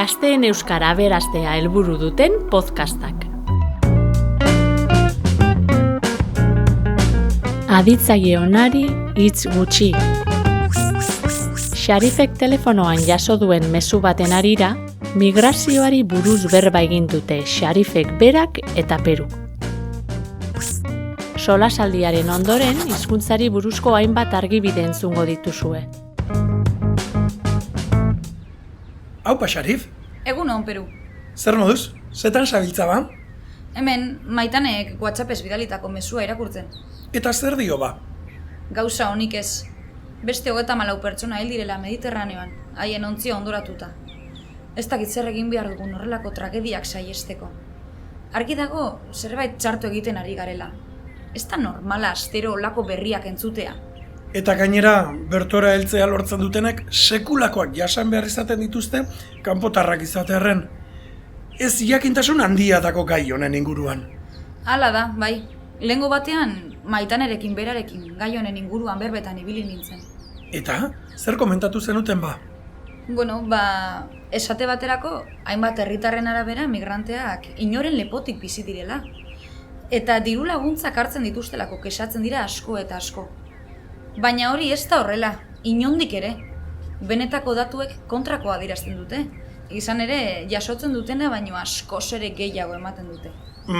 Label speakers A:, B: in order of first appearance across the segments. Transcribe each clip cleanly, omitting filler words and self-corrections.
A: Gazteen euskara aberastea helburu duten podcastak. Aditzaile onari hitz gutxi. Xarifek telefonoan jaso duen mezu baten harira, migrazioari buruz berba egin dute Xarifek berak eta Peruk. Solasaldiaren ondoren, hizkuntzari buruzko hainbat argibide entzungo dituzue.
B: Aupa, Xarif?
C: Egunon, Peru.
B: Zer moduz? Zetan zabiltza ba?
C: Hemen, Maitanek WhatsAppez bidalitako mezua irakurtzen.
B: Eta zer dio ba?
C: Gauza honik ez. Beste 34 pertsona hil direla Mediterraneoan, haien ontzia ondoratuta. Ez dakit zer egin behar dugun horrelako tragediak saihesteko. Argi dago, zerbait txarto egiten ari garela. Ez da normala astero olako berriak entzutea.
B: Eta gainera, bertora heltzea lortzen dutenek sekulakoak jasan behar izaten dituzte, kanpotarrak izatearren. Ez jakintasun handia dago gai honen inguruan.
C: Hala da, bai. Lehengo batean, Maitanerekin berarekin gai honen inguruan berbetan ibili nintzen.
B: Eta, zer komentatu zenuten ba?
C: Bueno, esate baterako, hainbat herritarren arabera migranteak inoren lepotik bizi direla. Eta diru laguntzak hartzen dituztelako kexatzen dira asko eta asko. Baina hori ez da horrela, inondik ere. Benetako datuek kontrakoa adierazten dute. Izan ere, jasotzen dutena baino askoz ere gehiago ematen dute.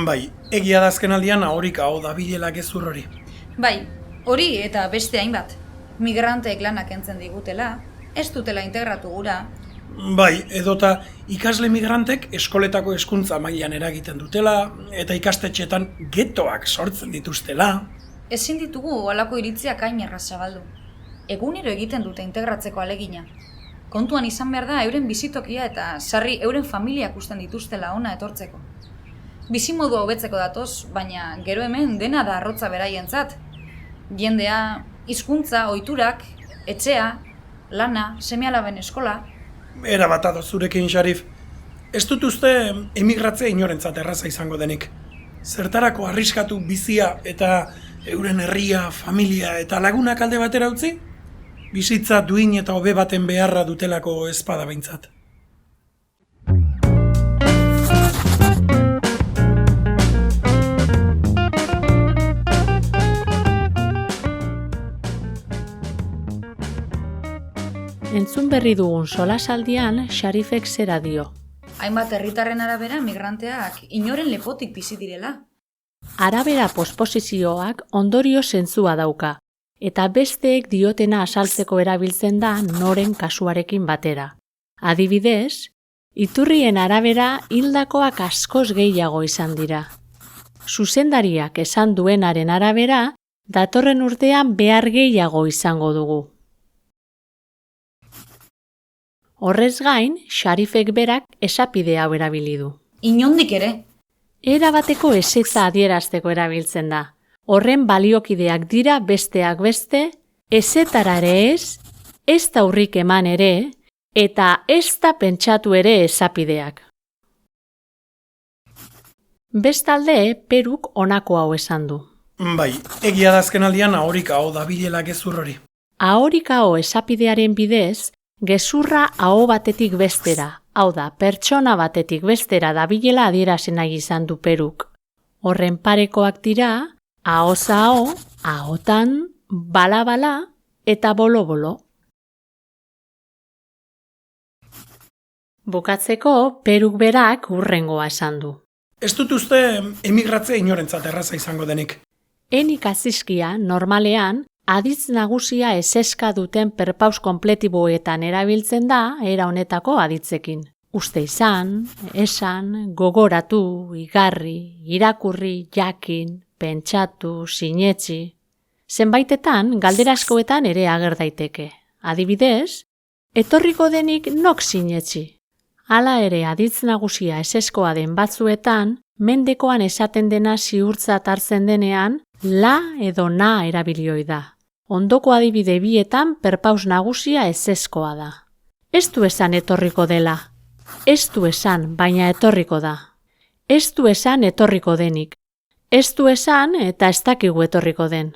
B: Bai, egia da azken aldian ahorik hau da bilela gezur hori.
C: Bai, hori eta beste hainbat. Migranteek lanak entzen digutela, ez dutela integratu gura.
B: Bai, edota ikasle migrantek eskoletako hezkuntza mailan eragiten dutela, eta ikastetxeetan getoak sortzen dituztela.
C: Ezin ditugu halako iritziak hain erraz zabaldu. Egunero egiten dute integratzeko alegina. Kontuan izan behar da euren bizitokia eta sarri euren familiak usten dituztela ona etortzeko. Bizimodua hobetzeko datoz, baina gero hemen dena da arrotza beraientzat. Jendea, hizkuntza, ohiturak, etxea, lana, seme-alaben eskola.
B: Era bat ados zurekin, Xarif. Ez dut uste emigratzea inorentzat erraza izango denik. Zertarako arriskatu bizia eta euren herria, familia eta lagunak alde batera utzi? Bizitza duin eta hobe baten beharra dutelako ezpada behintzat.
A: Entzun berri dugun solasaldian Xarifek zera dio.
C: Hainbat herritarren arabera migranteak inoren lepotik bizi direla.
A: Arabera posposizioak ondorio zentzua dauka, eta besteek diotena asaltzeko erabiltzen da noren kasuarekin batera. Adibidez, iturrien arabera hildakoak askoz gehiago izan dira. Zuzendariak esan duenaren arabera, datorren urtean behar gehiago izango dugu. Horrez gain, Xarifek berak esapide hau erabili du.
C: Inondik ere.
A: Era bateko ezetza adierazteko erabiltzen da. Horren baliokideak dira besteak beste, ezetara ere ez da urrik eman ere, eta ez da pentsatu ere esapideak. Bestalde, Peruk honako hau esan du.
B: Bai, egia da azken aldian ahorik hau da bilela gezur hori.
A: Ahorik hau esapidearen bidez, gezurra aho batetik bestera, hau da, pertsona batetik bestera dabilela adierazen nahi izan du Peruk. Horren parekoak dira, ahoza aho, ahotan, bala-bala eta bolo-bolo. Bukatzeko, Peruk berak hurrengoa esan du.
B: Ez dut uste emigratzea inorentzat erraza izango denik.
A: Enik azizkia, normalean, aditz nagusia eseska duten perpaus konpletiboetan erabiltzen da era honetako aditzekin. Uste izan, esan, gogoratu, igarri, irakurri, jakin, pentsatu, sinetsi. Zenbaitetan, galderaskoetan ere ager daiteke. Adibidez, etorriko denik nok sinetsi. Hala ere aditz nagusia eseskoa den batzuetan, mendekoan esaten dena ziurtzat hartzen denean, la edo na erabilioi da. Ondoko adibide bietan perpaus nagusia eseskoa da. Ez du esan etorriko dela. Ez du esan, baina etorriko da. Ez du esan etorriko denik. Ez du esan eta ez dakigu etorriko den.